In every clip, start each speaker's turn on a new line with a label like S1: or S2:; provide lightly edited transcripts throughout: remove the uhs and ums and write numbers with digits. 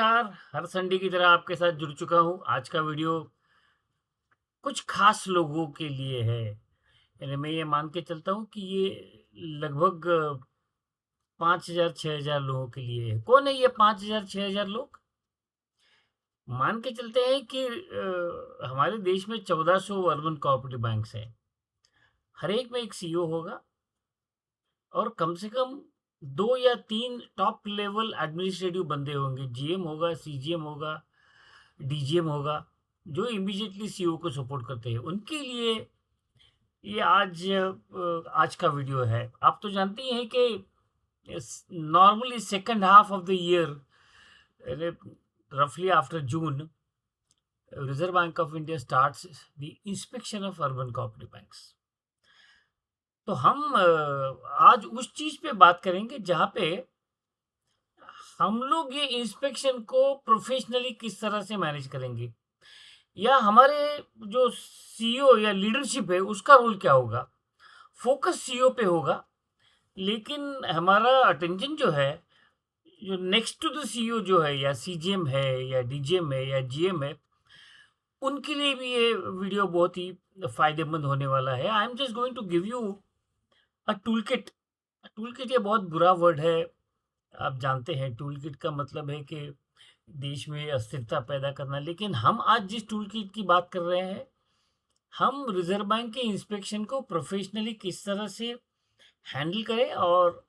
S1: नमस्कार, हर संडे की तरह आपके साथ जुड़ चुका हूँ। आज का वीडियो कुछ खास लोगों के लिए है। यानी मैं ये मान के चलता हूँ कि ये लगभग 5,000 6,000 लोगों के लिए है। कौन है ये 5,000 6,000 लोग? मान के चलते हैं कि हमारे देश में 1400 अर्बन कोऑपरेटिव बैंक्स हैं। हर एक में एक सीईओ होगा और कम से कम 2 या 3 टॉप लेवल एडमिनिस्ट्रेटिव बंदे होंगे। जीएम होगा, सीजीएम होगा, डीजीएम होगा, जो इमीडिएटली सीईओ को सपोर्ट करते हैं। उनके लिए ये आज का वीडियो है। आप तो जानते ही हैं कि normally second half of the year, रफली after June, Reserve Bank of India starts the inspection of urban cooperative banks. तो हम आज उस चीज पे बात करेंगे जहां पे हम लोग ये इंस्पेक्शन को प्रोफेशनली किस तरह से मैनेज करेंगे, या हमारे जो सीईओ या लीडरशिप है उसका रोल क्या होगा। फोकस सीईओ पे होगा, लेकिन हमारा अटेंशन जो है, जो नेक्स्ट टू द सीईओ जो है, या सीजीएम है या डीजीएम है या जीएम है, उनके लिए भी ये वीडियो बहुत ही फायदेमंद होने वाला है। I am just going to give you a tool kit. Tool kit ये बहुत बुरा वर्ड है, आप जानते हैं। टूल किट का मतलब है कि देश में अस्थिरता पैदा करना, लेकिन हम आज जिस टूल किट की बात कर रहे हैं, हम रिजर्व बैंक के इंस्पेक्शन को प्रोफेशनली किस तरह से हैंडल करें और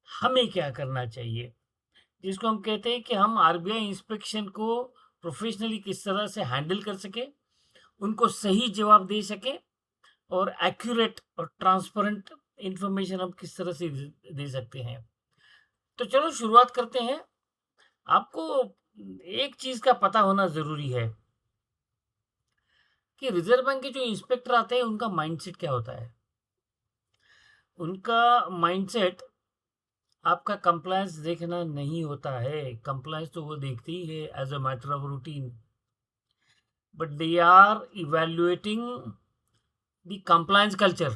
S1: हमें क्या करना चाहिए, जिसको हम कहते हैं कि हम आरबीआई इंस्पेक्शन को प्रोफेशनली किस तरह से हैंडल कर सके, उनको सही जवाब दे सके और एक्यूरेट और ट्रांसपेरेंट इंफॉर्मेशन हम किस तरह से दे सकते हैं। तो चलो शुरुआत करते हैं। आपको एक चीज का पता होना जरूरी है कि रिजर्व बैंक के जो इंस्पेक्टर आते हैं उनका माइंडसेट क्या होता है। उनका माइंडसेट आपका कंप्लायंस देखना नहीं होता है। कंप्लायंस तो वो देखते ही है as a matter of routine, but they are evaluating the compliance culture,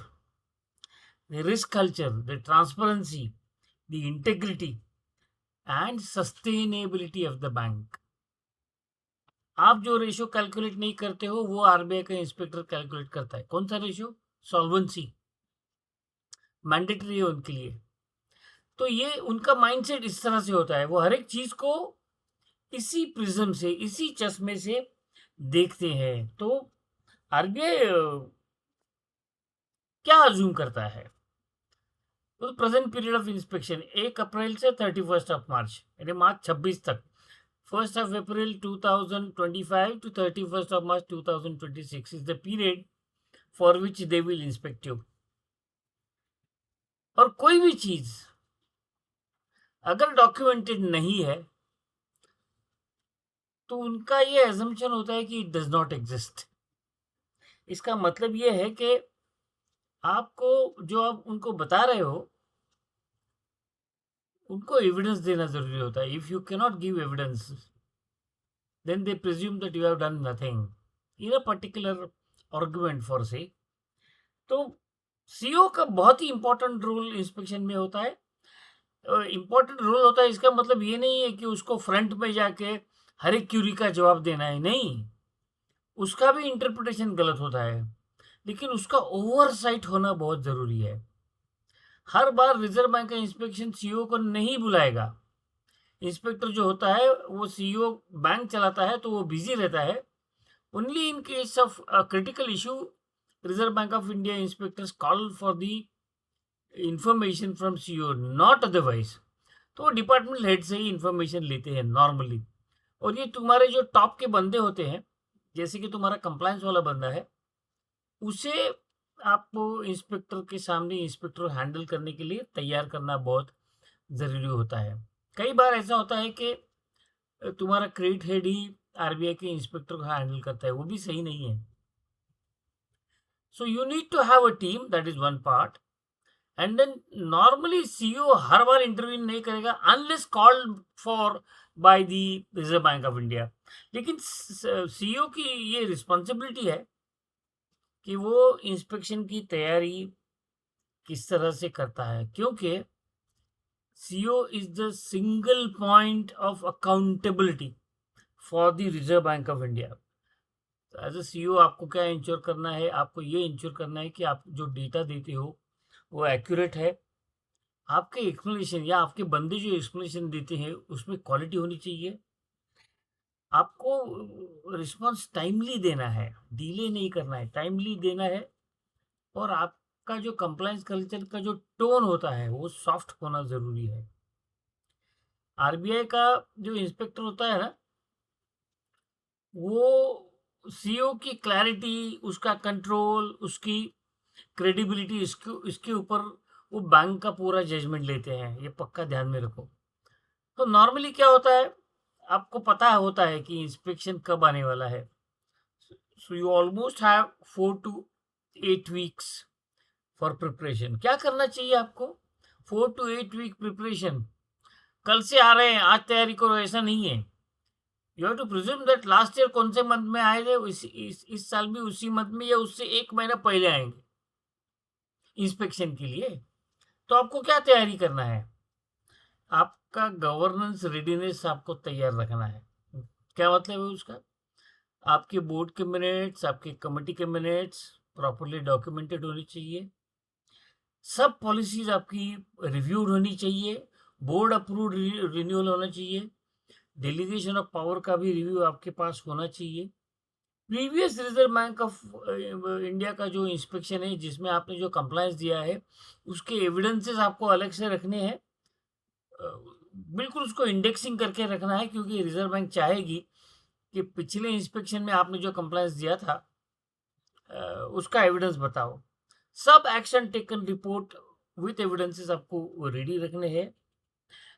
S1: the risk culture, the transparency, the integrity and sustainability of the bank. आप जो रेशियो कैलकुलेट नहीं करते हो, वो आरबीआई का इंस्पेक्टर कैलकुलेट करता है। कौन सा रेशियो? सॉल्वेंसी। मैंडेटरी है उनके लिए। तो ये उनका माइंडसेट इस तरह से होता है, वो हर एक चीज को इसी प्रिज्म से, इसी चश्मे से देखते हैं। तो आरबीआई क्या अज्यूम करता है? तो प्रेजेंट पीरियड ऑफ इंस्पेक्शन 1 अप्रैल से 31 मार्च, यानी मार्च 26 तक। 1 अप्रैल 2025 to 31 March 2026 is the period for which they will inspect you। और कोई भी चीज अगर डॉक्यूमेंटेड नहीं है तो उनका ये एजम्पशन होता है कि इट डज नॉट एग्जिस्ट। इसका मतलब ये है कि आपको जो आप उनको बता रहे हो, उनको एविडेंस देना जरूरी होता है। If you cannot give evidence, then they presume that you have done nothing in a particular argument per se. तो सीईओ का बहुत ही इंपॉर्टेंट रोल इंस्पेक्शन में होता है। इंपॉर्टेंट रोल होता है, इसका मतलब ये नहीं है कि उसको फ्रंट में जाके हर एक क्यूरी का जवाब देना है, नहीं। उसका भी इंटरप्रिटेशन गलत होता है, लेकिन उसका ओवरसाइट होना बहुत ज़रूरी है। हर बार रिजर्व बैंक का इंस्पेक्शन सीईओ को नहीं बुलाएगा। इंस्पेक्टर जो होता है वो सीईओ बैंक चलाता है, तो वो बिजी रहता है। Only in case of critical issue, reserve Bank of India inspectors call for the information from CEO, not otherwise. तो वो डिपार्टमेंट हेड से ही इंफॉर्मेशन लेते हैं नॉर्मली। और ये तुम्हारे जो टॉप के बंदे होते हैं, जैसे कि तुम्हारा कंप्लायंस वाला बंदा है, उसे आपको इंस्पेक्टर के सामने इंस्पेक्टर हैंडल करने के लिए तैयार करना बहुत ज़रूरी होता है। कई बार ऐसा होता है कि तुम्हारा क्रेडिट हेड ही आरबीआई के इंस्पेक्टर को हैंडल करता है, वो भी सही नहीं है। So you need to have a team, that is one part. And then normally CEO हर बार इंटरव्यू नहीं करेगा unless called for by the Reserve Bank of India. लेकिन सीईओ की ये रिस्पॉन्सिबिलिटी है कि वो इंस्पेक्शन की तैयारी किस तरह से करता है, क्योंकि CEO is the single point of accountability for the Reserve Bank of India. As a CEO आपको क्या इंश्योर करना है? आपको ये इंश्योर करना है कि आप जो डेटा देते हो वो एक्यूरेट है। आपके एक्सप्लेनेशन या आपके बंदे जो एक्सप्लेनेशन देते हैं उसमें क्वालिटी होनी चाहिए। आपको रिस्पॉन्स टाइमली देना है, डिले नहीं करना है, टाइमली देना है। और आपका जो कंप्लायंस कल्चर का जो टोन होता है वो सॉफ्ट होना ज़रूरी है। आरबीआई का जो इंस्पेक्टर होता है ना, वो सीईओ की क्लैरिटी, उसका कंट्रोल, उसकी क्रेडिबिलिटी, इसके ऊपर वो बैंक का पूरा जजमेंट लेते हैं, ये पक्का ध्यान में रखो। तो नॉर्मली क्या होता है, आपको पता होता है कि इंस्पेक्शन कब आने वाला है। So you almost have 4 to 8 weeks for preparation. क्या करना चाहिए आपको? 4 to 8 वीक प्रिपरेशन। कल से आ रहे हैं आज तैयारी करो, ऐसा नहीं है। You have to presume that last year कौन से मंथ में आए थे, इस साल भी उसी मंथ में या उससे 1 महीना पहले आएंगे इंस्पेक्शन के लिए। तो आपको क्या तैयारी करना है? आपका गवर्नेंस रेडीनेस आपको तैयार रखना है। क्या मतलब है उसका? आपके बोर्ड के मिनट्स, आपके कमेटी के मिनट्स प्रॉपर्ली डॉक्यूमेंटेड होनी चाहिए। सब पॉलिसीज आपकी रिव्यूड होनी चाहिए। बोर्ड अप्रूव्ड रिन्यूअल होना चाहिए। डेलीगेशन ऑफ पावर का भी रिव्यू आपके पास होना चाहिए। Previous reserve Bank of India का जो इंस्पेक्शन है जिसमें आपने जो कंप्लायंस दिया है उसके एविडेंसेस आपको अलग से रखने हैं। बिल्कुल उसको इंडेक्सिंग करके रखना है, क्योंकि रिजर्व बैंक चाहेगी कि पिछले इंस्पेक्शन में आपने जो कंप्लायंस दिया था उसका एविडेंस बताओ। सब action taken report with evidences आपको रेडी रखने हैं।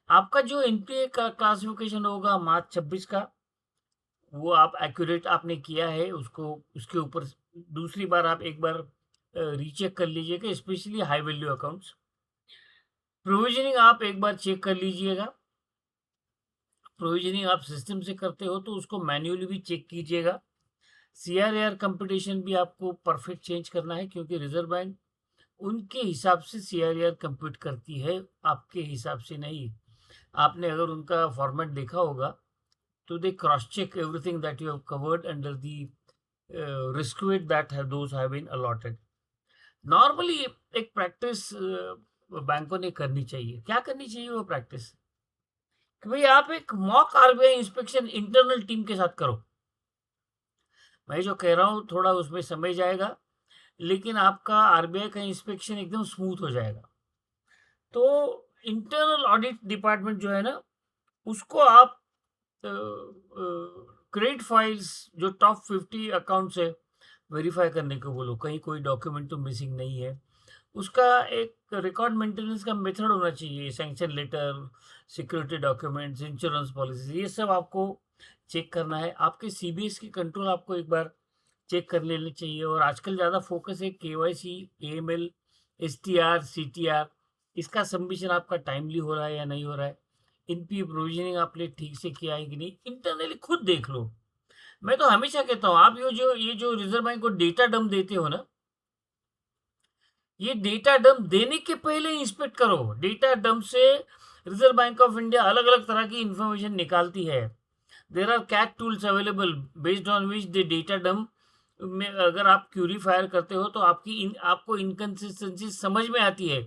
S1: आपका जो एनपीए का क्लासिफिकेशन होगा मार्च 26 का, वो आप एक्यूरेट आपने किया है, उसको उसके ऊपर दूसरी बार आप एक बार रीचेक कर लीजिएगा, specially high value accounts. Provisioning आप एक बार चेक कर लीजिएगा। प्रोविजनिंग आप सिस्टम से करते हो तो उसको मैन्युअली भी चेक कीजिएगा। सीआरआर कंप्यूटेशन भी आपको परफेक्ट चेंज करना है, क्योंकि रिजर्व बैंक उनके हिसाब से सीआरआर कंप्यूट करती है, आपके हिसाब से नहीं। आपने अगर उनका फॉर्मेट देखा होगा तो they cross check everything that you have covered under the risk weight that those have been allotted. Normally एक प्रैक्टिस बैंकों ने करनी चाहिए। क्या करनी चाहिए वो प्रैक्टिस? कि भाई आप एक mock RBI inspection internal team के साथ करो। मैं जो कह रहा हूँ थोड़ा उसमें समय जाएगा, लेकिन आपका आरबीआई का इंस्पेक्शन एकदम स्मूथ हो जाएगा। तो इंटरनल ऑडिट डिपार्टमेंट जो है ना, उसको आप क्रेडिट फाइल्स जो टॉप 50 अकाउंट्स है वेरीफाई करने को बोलो, कहीं कोई डॉक्यूमेंट तो मिसिंग नहीं है। उसका एक रिकॉर्ड मेंटेनेंस का मेथड होना चाहिए, sanction letter, security documents, insurance policy, ये सब आपको चेक करना है। आपके सीबीएस की कंट्रोल आपको एक बार चेक कर लेनी चाहिए। और आजकल ज़्यादा फोकस है केवाईसी, एएमएल, एसटीआर, सीटीआर, इसका सबमिशन आपका टाइमली हो रहा है या नहीं हो रहा है। इनपी प्रोविजनिंग आपने ठीक से किया है कि नहीं, इंटरनली खुद देख लो। मैं तो हमेशा कहता हूँ आप ये जो रिजर्व बैंक को डेटा डंप देते हो ना, ये डेटा डंप देने के पहले इंस्पेक्ट करो। डेटा डंप से रिजर्व बैंक ऑफ इंडिया अलग अलग तरह की इंफॉर्मेशन निकालती है। There are CAT tools available based on which the data dump में अगर आप क्यूरी फायर करते हो तो आपको इनकन्सिस्टेंसी समझ में आती है।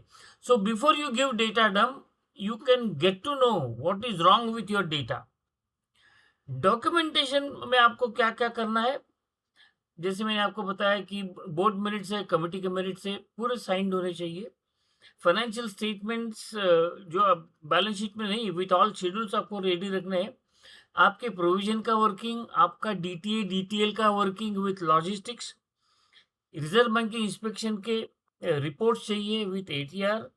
S1: So before you give data dump you can get to know what is wrong with your data. Documentation में आपको क्या क्या करना है, जैसे मैंने आपको बताया कि बोर्ड मिनट से, कमेटी के मिनट से पूरे साइंड होने चाहिए। फाइनेंशियल स्टेटमेंट्स जो बैलेंस शीट में नहीं, विथ ऑल शेड्यूल्स आपको रेडी रखने हैं। आपके प्रोविजन का वर्किंग, आपका डीटीए डीटीएल का working with logistics, reserve bank के इंस्पेक्शन के रिपोर्ट चाहिए विथ एटीआर,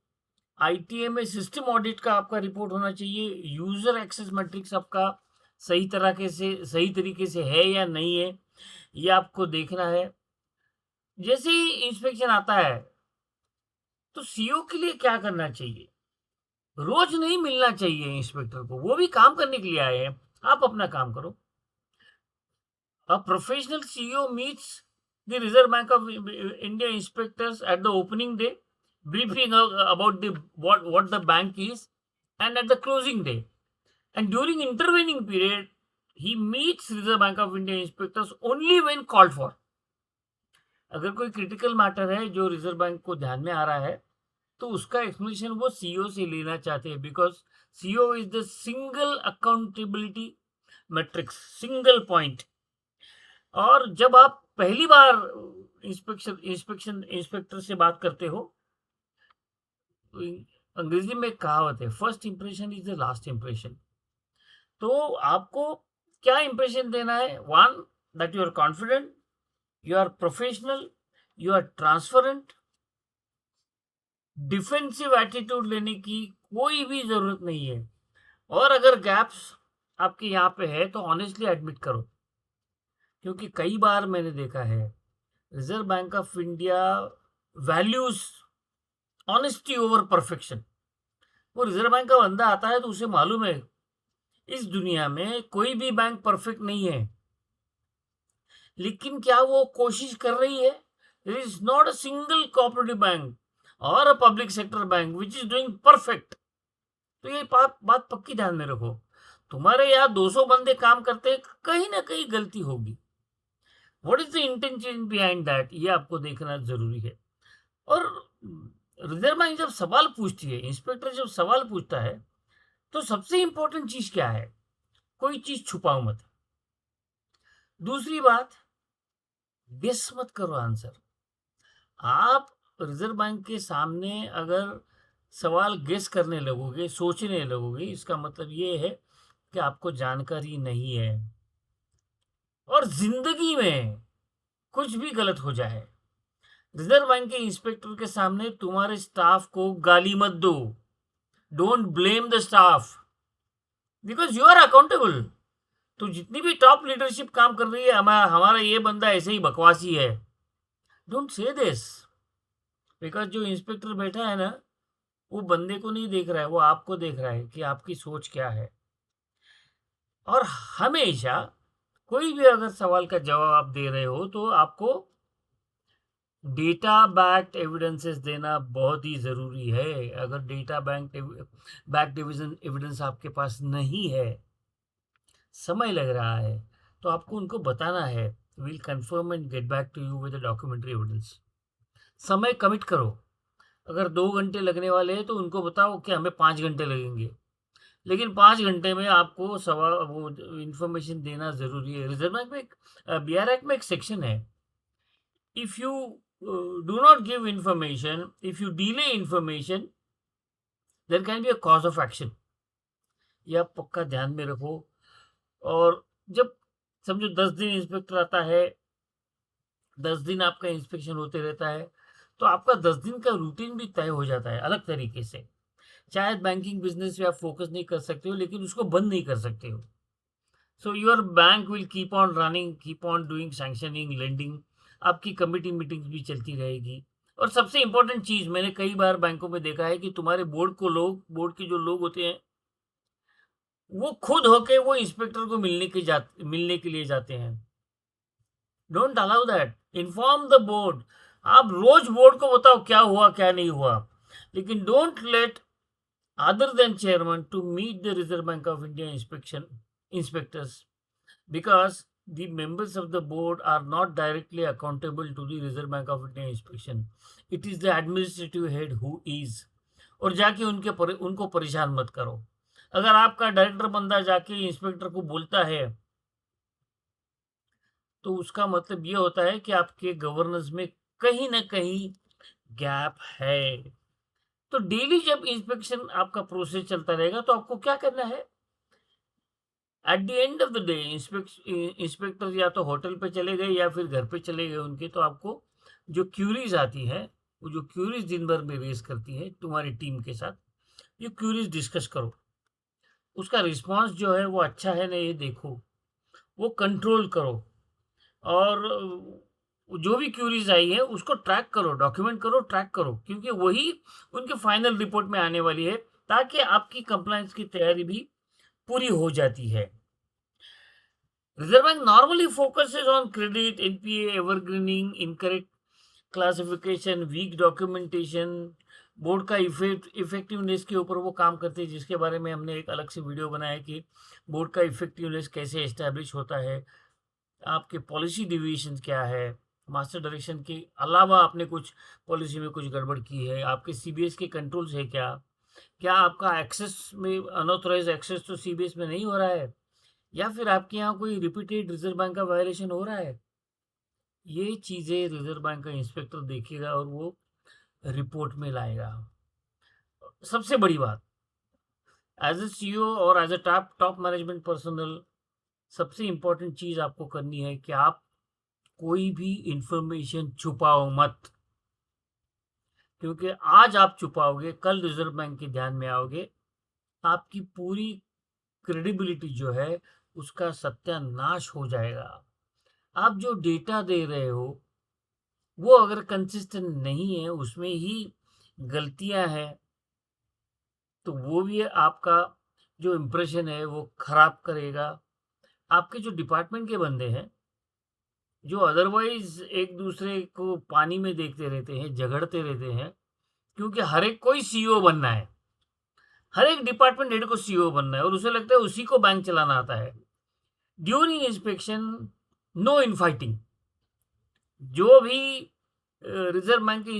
S1: आईटीए में सिस्टम ऑडिट का आपका रिपोर्ट होना चाहिए। यूजर एक्सेस मैट्रिक्स आपका सही तरीके से है या नहीं है, ये आपको देखना है। जैसे ही इंस्पेक्शन आता है तो सीईओ के लिए क्या करना चाहिए? रोज नहीं मिलना चाहिए इंस्पेक्टर को, वो भी काम करने के लिए आए हैं, आप अपना काम करो। A professional CEO meets the Reserve Bank of India inspectors at the opening day, briefing about the what the bank is, and at the closing day. And during intervening period, he meets Reserve Bank of India inspectors only when called for. अगर कोई critical matter है जो reserve bank को ध्यान में आ रहा है, तो उसका एक्सप्लेनेशन वो सीईओ से लेना चाहते हैं, because CEO is the single accountability matrix, single point. और जब आप पहली बार इंस्पेक्टर से बात करते हो, अंग्रेजी में कहावत है, first impression is the last impression. तो आपको क्या इंप्रेशन देना है? One, that you are confident, you are professional, you are transparent. Defensive attitude लेने की कोई भी जरूरत नहीं है। और अगर गैप्स आपके यहाँ पे है तो ऑनेस्टली एडमिट करो, क्योंकि कई बार मैंने देखा है Reserve Bank of India values honesty over perfection. वो रिजर्व बैंक का बंदा आता है तो उसे मालूम है इस दुनिया में कोई भी बैंक परफेक्ट नहीं है, लेकिन क्या वो कोशिश कर रही है? There is not a single cooperative bank और a public sector bank which is doing perfect. तो ये बात पक्की ध्यान में रखो, तुम्हारे यहाँ 200 बंदे काम करते हैं, कहीं ना कहीं गलती होगी। What is the intention behind that, ये आपको देखना जरूरी है। और रिजर्व बैंक जब सवाल पूछती है, इंस्पेक्टर जब सवाल पूछता है, तो सबसे इंपॉर्टेंट चीज क्या है? कोई चीज छुपाओ मत। दूसरी बात, गेस मत करो आंसर। आप रिजर्व बैंक के सामने अगर सवाल गेस करने लगोगे, सोचने लगोगे, इसका मतलब ये है कि आपको जानकारी नहीं है। और जिंदगी में कुछ भी गलत हो जाए, रिजर्व बैंक के इंस्पेक्टर के सामने तुम्हारे स्टाफ को गाली मत दो। Don't blame the staff, because you are accountable. तो जितनी भी टॉप लीडरशिप काम कर रही है, हमारा ये बंदा ऐसे ही बकवासी है, डोंट से दिस। बिकॉज जो इंस्पेक्टर बैठा है ना, वो बंदे को नहीं देख रहा है, वो आपको देख रहा है कि आपकी सोच क्या है। और हमेशा कोई भी अगर सवाल का जवाब आप दे रहे हो तो आपको डेटा बैक्ड एविडेंसेस देना बहुत ही ज़रूरी है। अगर डेटा बैक्ड एविडेंस आपके पास नहीं है, समय लग रहा है, तो आपको उनको बताना है, will confirm and get back to you with documentary evidence. समय कमिट करो। अगर 2 घंटे लगने वाले हैं तो उनको बताओ कि हमें 5 घंटे लगेंगे, लेकिन 5 घंटे में आपको वो इंफॉर्मेशन देना जरूरी है। रिजर्व बैंक में बीआर एक्ट में एक सेक्शन है, if you do not give information, if you delay information, there can be a cause of action. ये आप पक्का ध्यान में रखो। और जब समझो 10 दिन इंस्पेक्टर आता है, 10 दिन आपका इंस्पेक्शन होते रहता है, तो आपका 10 दिन का रूटीन भी तय हो जाता है अलग तरीके से। शायद बैंकिंग बिजनेस में आप फोकस नहीं कर सकते हो, लेकिन उसको बंद नहीं कर सकते हो। So your bank will keep on running, keep on doing sanctioning, lending. आपकी कमिटी मीटिंग्स भी चलती रहेगी। और सबसे इंपॉर्टेंट चीज, मैंने कई बार बैंकों में देखा है कि तुम्हारे बोर्ड के जो लोग होते हैं, वो खुद होके वो इंस्पेक्टर को मिलने के लिए जाते हैं। Don't allow that, inform the board. आप रोज बोर्ड को बताओ क्या हुआ क्या नहीं हुआ, लेकिन don't let other than chairman to meet the Reserve Bank of India inspectors, because the members of the board are not directly accountable to the Reserve Bank of India inspection. It is the administrative head who is। और जाके उनको परेशान मत करो। अगर आपका director बंदा जाके इंस्पेक्टर को बोलता है, तो उसका मतलब ये होता है कि आपके गवर्नेंस में कहीं ना कहीं गैप है। तो डेली जब इंस्पेक्शन आपका प्रोसेस चलता रहेगा, तो आपको क्या करना है? At the end of the day inspector या तो होटल पे चले गए या फिर घर पे चले गए उनके, तो आपको जो क्यूरीज आती है, वो जो क्यूरीज दिन भर में रेस करती है तुम्हारी टीम के साथ, ये क्यूरीज डिस्कस करो। उसका रिस्पांस जो है वो अच्छा है ना, ये देखो, वो कंट्रोल करो। और जो भी क्यूरीज आई है उसको ट्रैक करो, डॉक्यूमेंट करो, ट्रैक करो, क्योंकि वही उनके फाइनल रिपोर्ट में आने वाली है, ताकि आपकी कंप्लायंस की तैयारी भी पूरी हो जाती है। Reserve Bank normally focuses on credit, NPA, evergreening, incorrect classification, weak documentation, board का इफेक्टिवनेस के ऊपर वो काम करती है, जिसके बारे में हमने एक अलग से वीडियो बनाया कि बोर्ड का इफेक्टिवनेस कैसे एस्टैब्लिश होता है, आपके पॉलिसी डिविएशन क्या है, मास्टर डायरेक्शन के अलावा आपने कुछ पॉलिसी में कुछ गड़बड़ की है, आपके सीबीएस के कंट्रोल्स है क्या आपका एक्सेस में अनऑथराइज एक्सेस तो सीबीएस में नहीं हो रहा है, या फिर आपके यहाँ कोई रिपीटेड रिजर्व बैंक का वायलेशन हो रहा है। ये चीज़ें रिजर्व बैंक का इंस्पेक्टर देखेगा और वो रिपोर्ट में लाएगा। सबसे बड़ी बात, एज ए सीईओ और as a top top management personal, सबसे इंपॉर्टेंट चीज़ आपको करनी है कि आप कोई भी इंफॉर्मेशन छुपाओ मत, क्योंकि आज आप छुपाओगे, कल रिजर्व बैंक के ध्यान में आओगे, आपकी पूरी क्रेडिबिलिटी जो है उसका सत्यानाश हो जाएगा। आप जो डेटा दे रहे हो वो अगर कंसिस्टेंट नहीं है, उसमें ही गलतियां हैं, तो वो भी आपका जो इम्प्रेशन है वो खराब करेगा। आपके जो डिपार्टमेंट के बंदे हैं, जो अदरवाइज एक दूसरे को पानी में देखते रहते हैं, झगड़ते रहते हैं, क्योंकि हर एक को ही सीईओ बनना है, हर एक डिपार्टमेंट हेड को सीईओ बनना है और उसे लगता है उसी को बैंक चलाना आता है। During inspection no infighting. जो भी रिजर्व बैंक के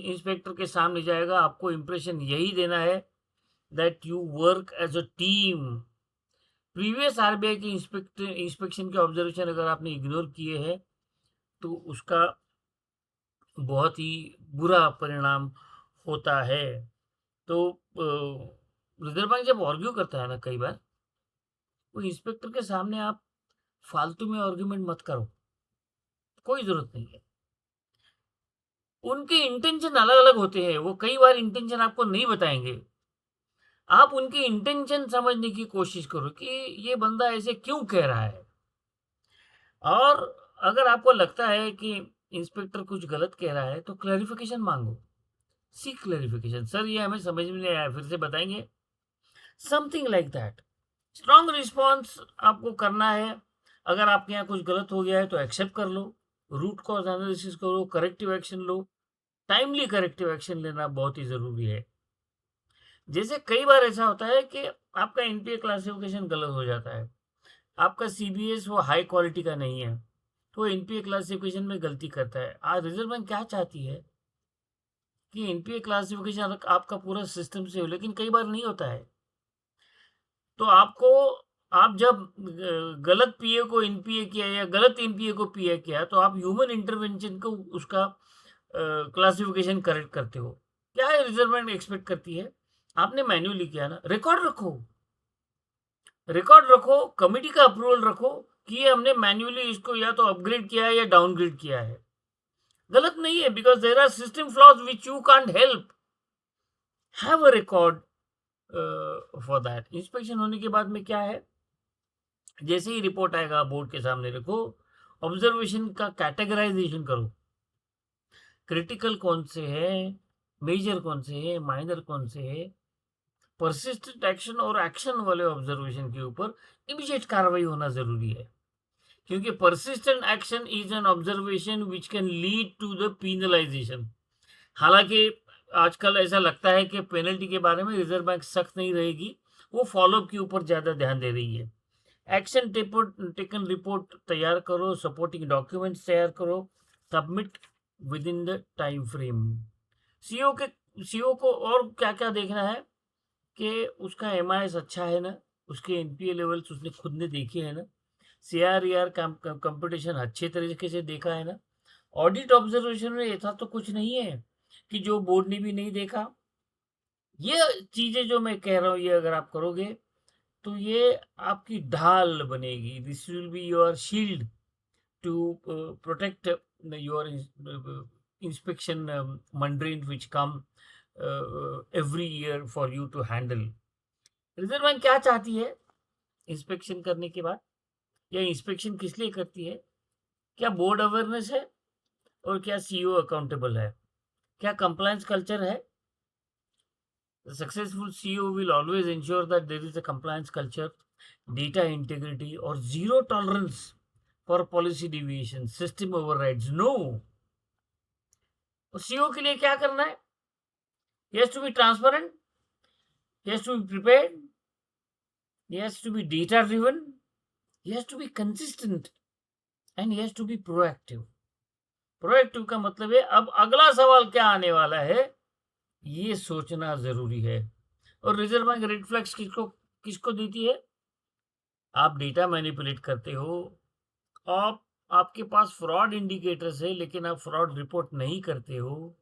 S1: इंस्पेक्टर के सामने जाएगा, आपको इंप्रेशन यही देना है that you work as a team. Previous RBI के इंस्पेक्शन के ऑब्जर्वेशन अगर आपने इग्नोर किए हैं तो उसका बहुत ही बुरा परिणाम होता है। तो रिजर्व बैंक जब आर्ग्यू करता है ना, कई बार वो इंस्पेक्टर के सामने आप फालतू में आर्ग्यूमेंट मत करो, कोई जरूरत नहीं है। उनके इंटेंशन अलग अलग होते हैं, वो कई बार इंटेंशन आपको नहीं बताएंगे। आप उनकी इंटेंशन समझने की कोशिश करो कि ये बंदा ऐसे क्यों कह रहा है। और अगर आपको लगता है कि इंस्पेक्टर कुछ गलत कह रहा है तो क्लैरिफिकेशन मांगो, सीक क्लैरिफिकेशन, सर ये हमें समझ में नहीं आया, फिर से बताएंगे, something like that. Strong response आपको करना है। अगर आपके यहाँ कुछ गलत हो गया है तो एक्सेप्ट कर लो, रूट कॉज एनालिसिस करो, करेक्टिव एक्शन लो। टाइमली करेक्टिव एक्शन लेना बहुत ही ज़रूरी है। जैसे कई बार ऐसा होता है कि आपका एनपीए क्लासिफिकेशन गलत हो जाता है, आपका सीबीएस वो हाई क्वालिटी का नहीं है, तो एनपीए क्लासिफिकेशन में गलती करता है। आज रिजर्व बैंक क्या चाहती है कि एनपीए क्लासिफिकेशन आपका पूरा सिस्टम से हो, लेकिन कई बार नहीं होता है। तो आपको, आप जब गलत पीए को एनपीए किया या गलत एनपीए को पीए किया, तो आप ह्यूमन इंटरवेंशन को उसका क्लासिफिकेशन करेक्ट करते हो। क्या है रिजर्व बैंक एक्सपेक्ट करती है, आपने मैन्युअली किया ना, रिकॉर्ड रखो, रिकॉर्ड रखो, कमिटी का अप्रूवल रखो कि ये हमने मैन्युअली इसको या तो अपग्रेड किया है या डाउनग्रेड किया है। गलत नहीं है, because there are system flaws which you can't help. Have a record for that. Inspection होने के बाद में क्या है, जैसे ही रिपोर्ट आएगा बोर्ड के सामने रखो, ऑब्जर्वेशन का कैटेगराइजेशन करो, क्रिटिकल कौन से है, मेजर कौन से है, माइनर कौन से है। परसिस्टेंट एक्शन और एक्शन वाले ऑब्जर्वेशन के ऊपर इमीडिएट कार्रवाई होना जरूरी है, क्योंकि persistent action is an observation which can lead to the penalisation. हालांकि आजकल ऐसा लगता है कि पेनल्टी के बारे में रिजर्व बैंक सख्त नहीं रहेगी, वो फॉलोअप के ऊपर ज़्यादा ध्यान दे रही है। एक्शन टेकन रिपोर्ट तैयार करो, सपोर्टिंग डॉक्यूमेंट्स तैयार करो, submit with in the time frame. CEO को और क्या क्या देखना है कि उसका एमआईएस अच्छा है ना, उसके एनपीए लेवल्स उसने खुद ने देखे हैं ना, सीआरईआर कंपटीशन अच्छे तरीके से देखा है ना, ऑडिट ऑब्जर्वेशन में ऐसा तो कुछ नहीं है कि जो बोर्ड ने भी नहीं देखा। ये चीजें जो मैं कह रहा हूँ, ये अगर आप करोगे तो ये आपकी ढाल बनेगी, this will be your shield to protect your inspection mandarin which come every year for you to handle। Reserve bank क्या चाहती है इंस्पेक्शन करने के बाद, या इंस्पेक्शन किस लिए करती है, क्या बोर्ड अवेयरनेस है और क्या सीईओ अकाउंटेबल है, क्या कंप्लायंस कल्चर है। The successful CEO will always ensure that there is a compliance culture, data integrity, or zero tolerance for policy deviation, system overrides. No। CEO के लिए क्या करना है, He has to be transparent, he has to be prepared, he has to be data driven, he has to be consistent, and he has to be proactive. Proactive का मतलब है अब अगला सवाल क्या आने वाला है, ये सोचना ज़रूरी है। और रिज़र्व बैंक रेड फ्लैग्स किसको किसको देती है? आप डेटा मैनिपुलेट करते हो, आपके पास फ्रॉड इंडिकेटर्स है लेकिन आप फ्रॉड रिपोर्ट नहीं करते हो,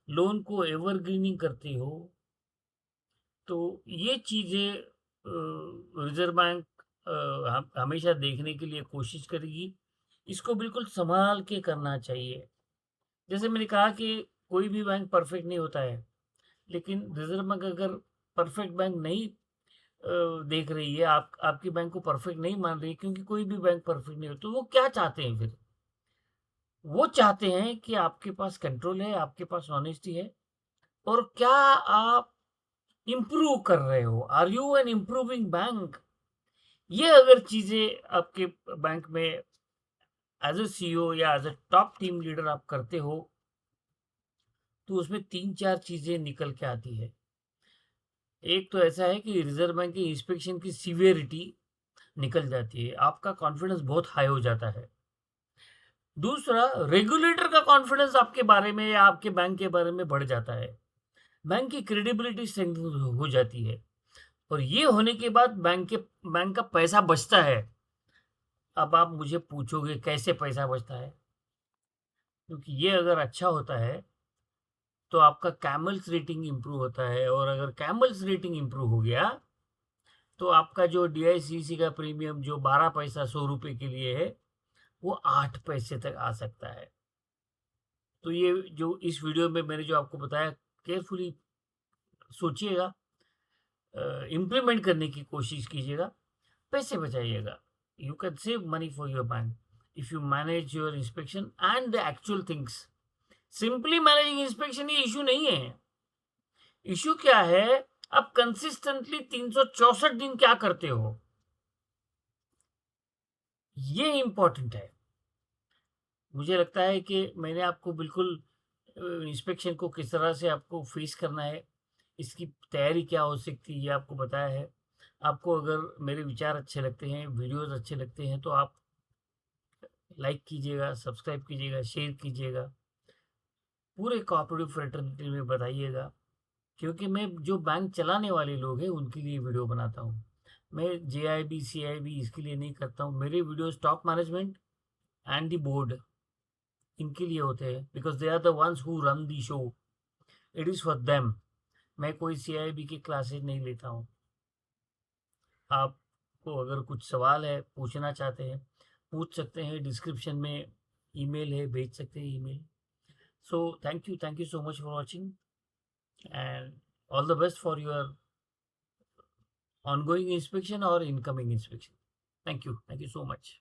S1: लोन को एवरग्रीनिंग करते हो, तो ये चीज़ें रिज़र्व बैंक हमेशा देखने के लिए कोशिश करेगी। इसको बिल्कुल सँभाल के करना चाहिए। जैसे मैंने कहा कि कोई भी बैंक परफेक्ट नहीं होता है, लेकिन रिज़र्व बैंक अगर परफेक्ट बैंक नहीं देख रही है, आप आपके बैंक को परफेक्ट नहीं मान रही है, क्योंकि कोई भी बैंक परफेक्ट नहीं हो, तो वो क्या चाहते हैं फिर? वो चाहते हैं कि आपके पास कंट्रोल है, आपके पास ऑनेस्टी है, और क्या आप इम्प्रूव कर रहे हो? Are you an improving bank? ये अगर चीज़ें आपके बैंक में एज़ अ सीईओ या as a top team leader आप करते हो, तो उसमें 3-4 चीज़ें निकल के आती है। एक तो ऐसा है कि रिज़र्व बैंक की इंस्पेक्शन की सीवियरिटी निकल जाती है, आपका कॉन्फिडेंस बहुत हाई हो जाता है। दूसरा, रेगुलेटर का कॉन्फिडेंस आपके बारे में या आपके बैंक के बारे में बढ़ जाता है। बैंक की क्रेडिबिलिटी स्ट्रेंथन हो जाती है, और ये होने के बाद बैंक का पैसा बचता है। अब आप मुझे पूछोगे कैसे पैसा बचता है? क्योंकि ये अगर अच्छा होता है, तो आपका कैमल्स रेटिंग इम्प्रूव होता है, और अगर कैमल्स रेटिंग इम्प्रूव हो गया, तो आपका जो डीआईसीसी का प्रीमियम जो 12 पैसा ₹100 के लिए है, वो 8 पैसे तक आ सकता है। तो ये जो इस वीडियो में मैंने जो आपको बताया, केयरफुली सोचिएगा, इम्प्लीमेंट करने की कोशिश कीजिएगा, पैसे बचाइएगा। You can save money for your bank if you manage your inspection and the actual things. Simply managing inspection ये इशू नहीं है। इशू क्या है, आप कंसिस्टेंटली 364 दिन क्या करते हो, ये इंपॉर्टेंट है। मुझे लगता है कि मैंने आपको बिल्कुल इंस्पेक्शन को किस तरह से आपको फेस करना है, इसकी तैयारी क्या हो सकती है, ये आपको बताया है। आपको अगर मेरे विचार अच्छे लगते हैं, वीडियोज़ अच्छे लगते हैं, तो आप लाइक कीजिएगा, सब्सक्राइब कीजिएगा, शेयर कीजिएगा। पूरे कोऑपरेटिव फ्रेटर्निटी में बताइएगा, क्योंकि मैं जो बैंक चलाने वाले लोग हैं, उनके लिए वीडियो बनाता हूँ। मैं जेआईबी, सीआईबी इसके लिए नहीं करता हूँ। मेरे videos top management and the board, इनके लिए होते हैं, because they are the ones who run the show. It is for them. मैं कोई सीआईबी की क्लासेस नहीं लेता हूँ। आपको अगर कुछ सवाल है, पूछना चाहते हैं, पूछ सकते हैं। डिस्क्रिप्शन में ईमेल है, भेज सकते हैं email. So thank you so much for watching, and all the best for your ongoing inspection or incoming inspection. Thank you so much.